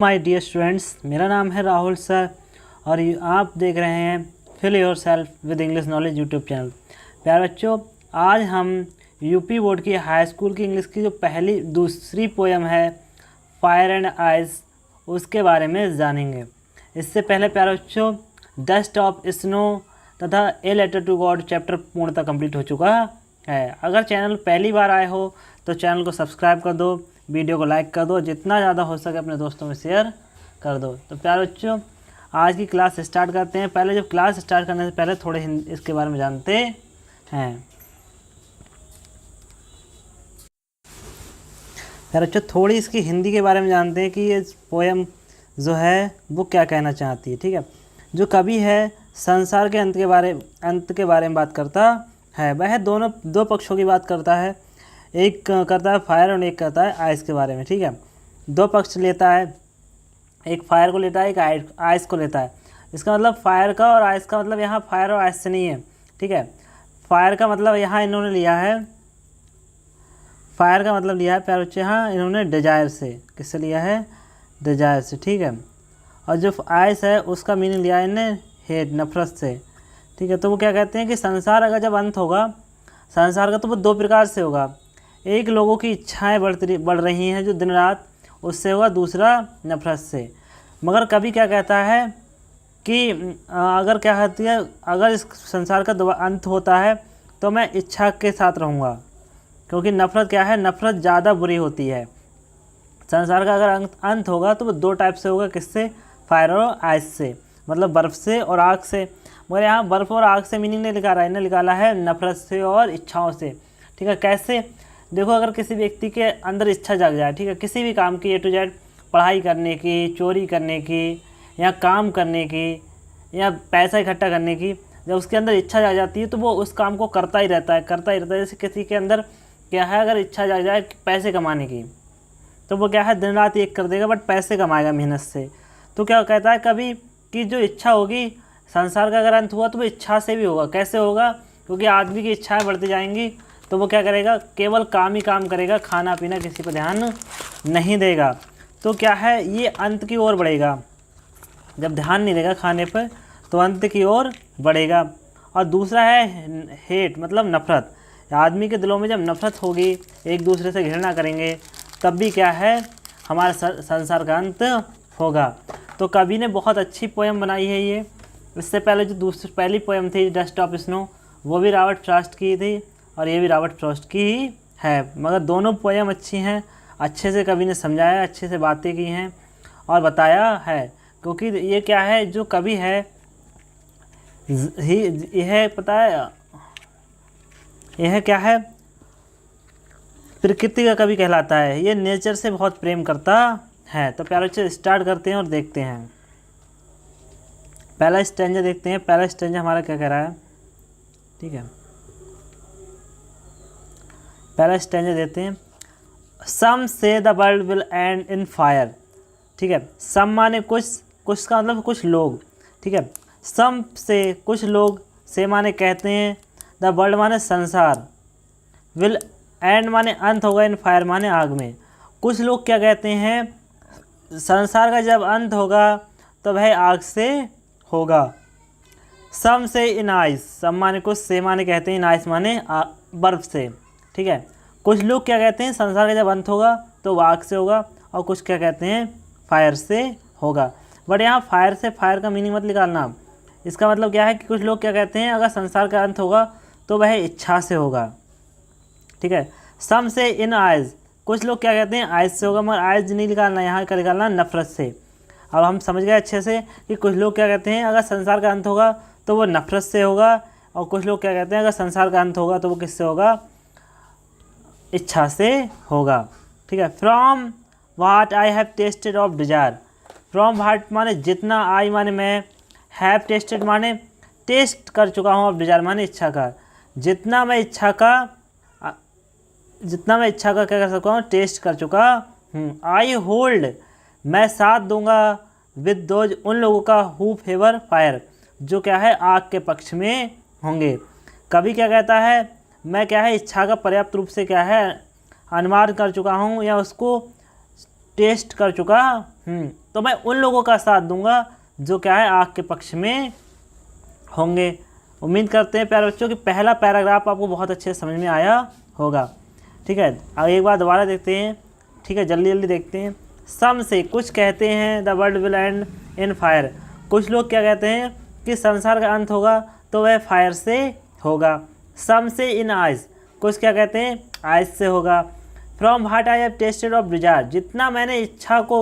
My dear students, मेरा नाम है राहुल सर और आप देख रहे हैं fill yourself with English knowledge YouTube channel. प्यारे बच्चों, आज हम यूपी बोर्ड की हाई स्कूल की इंग्लिश की जो दूसरी पोएम है फायर एंड आइस, उसके बारे में जानेंगे। इससे पहले प्यारे बच्चों, डस्ट ऑफ स्नो तथा a letter to God chapter पूर्णतः कंप्लीट हो चुका है। अगर चैनल पहली बार आए हो तो चैनल को सब्सक्राइब कर दो, वीडियो को लाइक कर दो, जितना ज़्यादा हो सके अपने दोस्तों में शेयर कर दो। तो प्यारे बच्चों, आज की क्लास स्टार्ट करते हैं। पहले जब क्लास स्टार्ट करने से पहले थोड़े इसके बारे में जानते हैं। प्यारे बच्चों, थोड़ी इसकी हिंदी के बारे में जानते हैं कि ये पोएम जो है वो क्या कहना चाहती है। ठीक है, जो कवि है संसार के अंत के बारे में बात करता है। वह दो पक्षों की बात करता है, एक करता है फायर और एक करता है आइस के बारे में। ठीक है, दो पक्ष लेता है, एक फायर को लेता है, एक आइस को लेता है। इसका मतलब फायर का और आइस का मतलब यहाँ फायर और आइस से नहीं है। ठीक है, फायर का मतलब यहाँ इन्होंने लिया है, फायर का मतलब लिया है प्यारे बच्चे यहाँ इन्होंने डिजायर से। किससे लिया है? डिजायर से। ठीक है, और जो आइस है उसका मीनिंग लिया है इन्होंने हेट, नफरत से। ठीक है, तो वो क्या कहते हैं कि संसार अगर जब अंत होगा संसार का, तो वो दो प्रकार से होगा। एक, लोगों की इच्छाएं बढ़ रही हैं जो दिन रात, उससे होगा। दूसरा, नफरत से। मगर कभी क्या कहता है कि अगर क्या कहती है, अगर इस संसार का अंत होता है तो मैं इच्छा के साथ रहूँगा, क्योंकि नफरत क्या है, नफरत ज़्यादा बुरी होती है। संसार का अगर अंत होगा तो वो दो टाइप से होगा। किससे? फायर और आइस से, मतलब बर्फ़ से और आग से। मगर यहाँ बर्फ़ और आग से मीनिंग नहीं निकाला है, इन्हें निकाला है नफरत से और इच्छाओं से। ठीक है, कैसे? देखो, अगर किसी व्यक्ति के अंदर इच्छा जाग जाए, ठीक है, किसी भी काम की, ए टू जेड, पढ़ाई करने की, चोरी करने की, या काम करने की, या पैसा इकट्ठा करने की, जब उसके अंदर इच्छा जाग जाती है तो वो उस काम को करता ही रहता है। जैसे किसी के अंदर क्या है, अगर इच्छा जाग जाए पैसे कमाने की, तो वो क्या है, दिन रात एक कर देगा, बट पैसे कमाएगा मेहनत से। तो क्या कहता है कभी कि जो इच्छा होगी, संसार का अगर अंत हुआ तो वो इच्छा से भी होगा। कैसे होगा? क्योंकि आदमी की इच्छाएँ बढ़ती जाएंगी, तो वो क्या करेगा, केवल काम ही काम करेगा, खाना पीना किसी पर ध्यान नहीं देगा। तो क्या है, ये अंत की ओर बढ़ेगा। जब ध्यान नहीं देगा खाने पर तो अंत की ओर बढ़ेगा। और दूसरा है हेट, मतलब नफरत। आदमी के दिलों में जब नफरत होगी, एक दूसरे से घृणा करेंगे, तब भी क्या है, हमारे संसार का अंत होगा। तो कवि ने बहुत अच्छी पोएम बनाई है ये। इससे पहले जो पहली पोएम थी डस्ट ऑफ स्नो, वो भी रॉबर्ट फ्रॉस्ट की थी और ये भी रॉबर्ट फ्रॉस्ट की ही है। मगर दोनों पोएम अच्छी हैं, अच्छे से कवि ने समझाया, अच्छे से बातें की हैं और बताया है। क्योंकि ये क्या है, जो कवि है यह पता है, यह क्या है, प्रकृति का कवि कहलाता है। ये नेचर से बहुत प्रेम करता है। तो प्यारे बच्चे, स्टार्ट करते हैं और देखते हैं। पहला स्टैंजा देखते हैं। पहला स्टैंजा हमारा क्या कह रहा है? ठीक है, पहला स्टैंजा देते हैं। सम से the world will and in fire. ठीक है, सम माने कुछ, कुछ का मतलब कुछ लोग। ठीक है, सम से कुछ लोग, से माने कहते हैं, द वर्ल्ड माने संसार, विल एंड माने अंत होगा, इन फायर माने आग में। कुछ लोग क्या कहते हैं, संसार का जब अंत होगा तो वह आग से होगा। सम से इन आइस, सम माने कुछ, से माने कहते हैं, इन आइस माने बर्फ से। ठीक है, कुछ लोग क्या कहते हैं, संसार का जब अंत होगा तो वो आग से होगा, और कुछ क्या कहते हैं, फायर से होगा। बट यहाँ फायर से, फायर का मीनिंग मत निकालना। इसका मतलब क्या है कि कुछ लोग क्या कहते हैं, अगर संसार का अंत होगा तो वह इच्छा से होगा। ठीक है, सम से इन आइज, कुछ लोग क्या कहते हैं, आइज से होगा, मगर आइज नहीं निकालना, यहाँ का निकालना नफरत से। अब हम समझ गए अच्छे से कि कुछ लोग क्या कहते हैं, अगर संसार का अंत होगा तो वो नफरत से होगा, और कुछ लोग क्या कहते हैं, अगर संसार का अंत होगा तो वो किससे होगा, इच्छा से होगा। ठीक है, from what I have tested of desire. From what माने जितना, आई माने मैं, हैव टेस्टेड माने टेस्ट कर चुका हूँ, ऑफ डिजायर माने इच्छा का। जितना मैं इच्छा का क्या कर सकता हूँ, टेस्ट कर चुका हूँ। आई होल्ड, मैं साथ दूंगा, विद दोज, उन लोगों का, हु फेवर फायर, जो क्या है, आग के पक्ष में होंगे। कभी क्या कहता है, मैं क्या है, इच्छा का पर्याप्त रूप से क्या है, अनुमान कर चुका हूँ, या उसको टेस्ट कर चुका हूँ, तो मैं उन लोगों का साथ दूंगा जो क्या है आग के पक्ष में होंगे। उम्मीद करते हैं प्यारे बच्चों कि पहला पैराग्राफ आपको बहुत अच्छे से समझ में आया होगा। ठीक है, अब एक बार दोबारा देखते हैं। ठीक है, जल्दी जल्दी देखते हैं। सम से कुछ कहते हैं the world will and in fire, कुछ लोग क्या कहते हैं कि संसार का अंत होगा तो वह फायर से होगा। सम से इन आइज, कुछ क्या कहते हैं आइज से होगा। From what I have tested of Dzire, जितना मैंने इच्छा को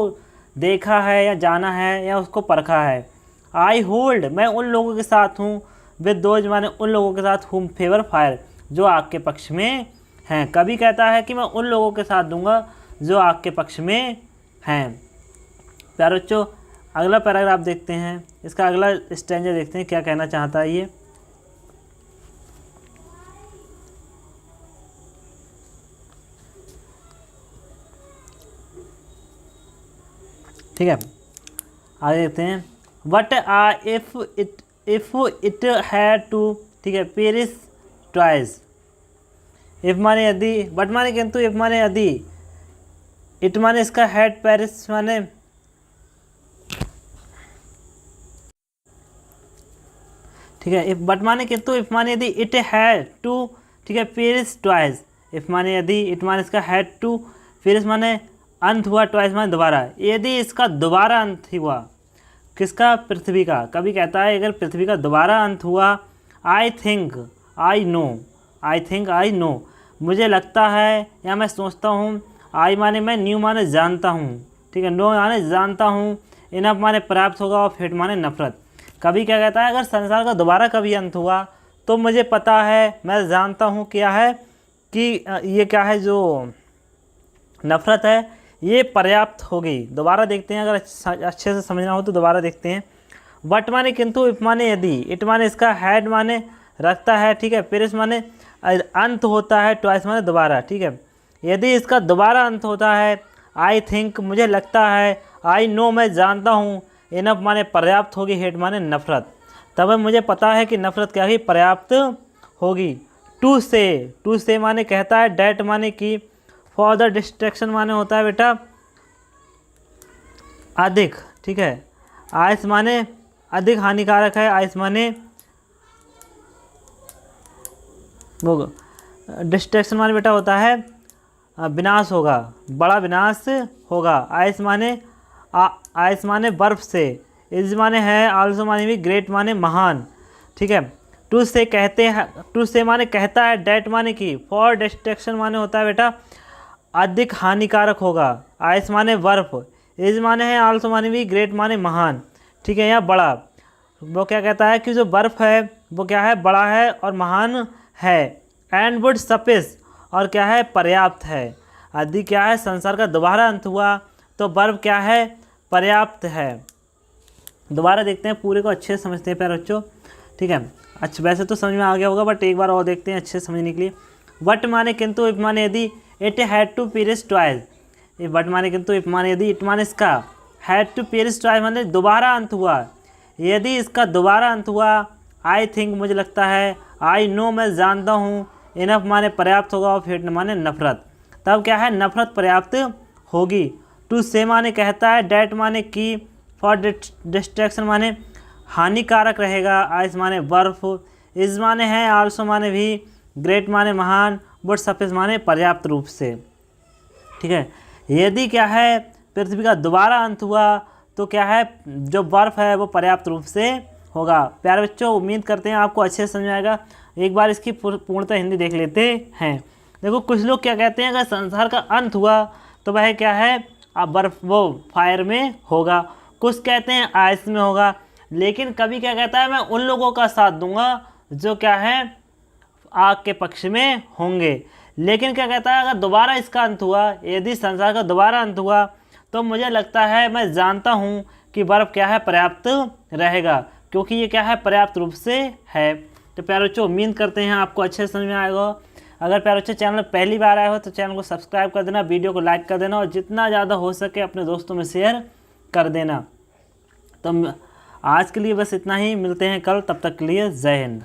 देखा है या जाना है या उसको परखा है। आई होल्ड, मैं उन लोगों के साथ हूँ। विद दोज, माने उन लोगों के साथ हुम फेवर फायर, जो आग के पक्ष में हैं। कभी कहता है कि मैं उन लोगों के साथ दूंगा जो आग के पक्ष में हैं। प्यारे बच्चों, अगला पैराग्राफ देखते हैं, इसका अगला स्टैंजा देखते हैं क्या कहना चाहता है ये। ठीक है, आगे देखते हैं। What if it had to, ठीक है, पेरिस ट्वाइस। इफ माने यदि, बट माने किंतु, इफ माने यदि, इट माने इसका हैड, पेरिस माने ठीक है, इफ बट माने किंतु, इफ माने यदि, इट हैड टू, ठीक है, पेरिस ट्वाइस। इफ माने यदि, इट माने इसका हैड टू, पेरिस माने अंत हुआ, ट्वाइस माने दोबारा। यदि इसका दोबारा अंत हुआ, किसका, पृथ्वी का। कभी कहता है अगर पृथ्वी का दोबारा अंत हुआ, I think I know, I think I know, मुझे लगता है या मैं सोचता हूँ। आई माने मैं, न्यू माने जानता हूँ, ठीक है, नो माने जानता हूँ, इनफ माने पर्याप्त होगा, और फेट माने नफरत। कभी क्या कहता है अगर संसार का दोबारा कभी अंत हुआ तो मुझे पता है, मैं जानता हूँ क्या है कि ये क्या है, जो नफरत है ये पर्याप्त होगी। दोबारा देखते हैं, अगर अच्छे से समझना हो तो दोबारा देखते हैं। वट माने किंतु, इफ माने यदि, इट माने इसका हैड माने रखता है, ठीक है, पेरिस माने अंत होता है, ट्वाइस माने दोबारा, ठीक है। यदि इसका दोबारा अंत होता है, आई थिंक मुझे लगता है, आई नो मैं जानता हूँ, इनफ माने पर्याप्त होगी, हेट माने नफरत। तब मुझे पता है कि नफरत क्या होगी, पर्याप्त होगी। टू से माने कहता है, डैट माने की, फॉर द डिस्ट्रैक्शन माने होता है बेटा अधिक, ठीक है। आइस माने अधिक हानिकारक है, आइस माने वो, डिस्ट्रैक्शन माने बेटा होता है विनाश होगा, बड़ा विनाश होगा। आइस माने बर्फ से, इज माने है, आल्सो माने भी, ग्रेट माने महान, ठीक है। टू से कहते हैं, टू से माने कहता है, डैट माने की, फॉर डिस्ट्रैक्शन माने होता है बेटा अधिक हानिकारक होगा। आइस माने बर्फ, इज माने है, आल्सो माने भी, ग्रेट माने महान, ठीक है, या बड़ा। वो क्या कहता है कि जो बर्फ है वो क्या है, बड़ा है और महान है। एंड वुड सफिस, और क्या है, पर्याप्त है। यदि क्या है संसार का दोबारा अंत हुआ तो बर्फ क्या है, पर्याप्त है। दोबारा देखते हैं, पूरे को अच्छे से समझते हैं प्यारे बच्चों, ठीक है। अच्छा, वैसे तो समझ में आ गया होगा बट एक बार और देखते हैं अच्छे से समझने के लिए। वट माने किंतु, इफ माने यदि, it had to Paris twice. What माने किंतु, इफ माने यदि, इट माने इसका, हैड टू पेरिस ट्वाइस माने दोबारा अंत हुआ। यदि इसका दोबारा अंत हुआ, आई थिंक मुझे लगता है, आई नो मैं जानता हूँ, इनफ माने पर्याप्त होगा, और फेट माने नफरत। तब क्या है, नफरत पर्याप्त होगी। टू से माने कहता है, डैट माने की, फॉर डिस्ट्रैक्शन माने हानिकारक रहेगा, आइस माने बर्फ, इज माने है, आल्सो माने भी, ग्रेट माने महान, बट सफिस माने पर्याप्त रूप से, ठीक है। यदि क्या है पृथ्वी का दोबारा अंत हुआ तो क्या है, जो बर्फ़ है वो पर्याप्त रूप से होगा। प्यारे बच्चों, उम्मीद करते हैं आपको अच्छे से समझ आएगा। एक बार इसकी पूर्णतः हिंदी देख लेते हैं। देखो, कुछ लोग क्या कहते हैं, अगर संसार का अंत हुआ तो वह क्या है, अब बर्फ वो फायर में होगा। कुछ कहते हैं आइस में होगा। लेकिन कभी क्या कहता है, मैं उन लोगों का साथ दूंगा जो क्या है, आग के पक्ष में होंगे। लेकिन क्या कहता है, अगर दोबारा इसका अंत हुआ, यदि संसार का दोबारा अंत हुआ तो मुझे लगता है, मैं जानता हूँ कि बर्फ़ क्या है, पर्याप्त रहेगा, क्योंकि ये क्या है, पर्याप्त रूप से है। तो प्यारे बच्चों, उम्मीद करते हैं आपको अच्छे से समझ में आएगा। अगर प्यारे बच्चों चैनल में पहली बार आए हो तो चैनल को सब्सक्राइब कर देना, वीडियो को लाइक कर देना और जितना ज़्यादा हो सके अपने दोस्तों में शेयर कर देना। तो आज के लिए बस इतना ही, मिलते हैं कल, तब तक के लिए जय हिंद।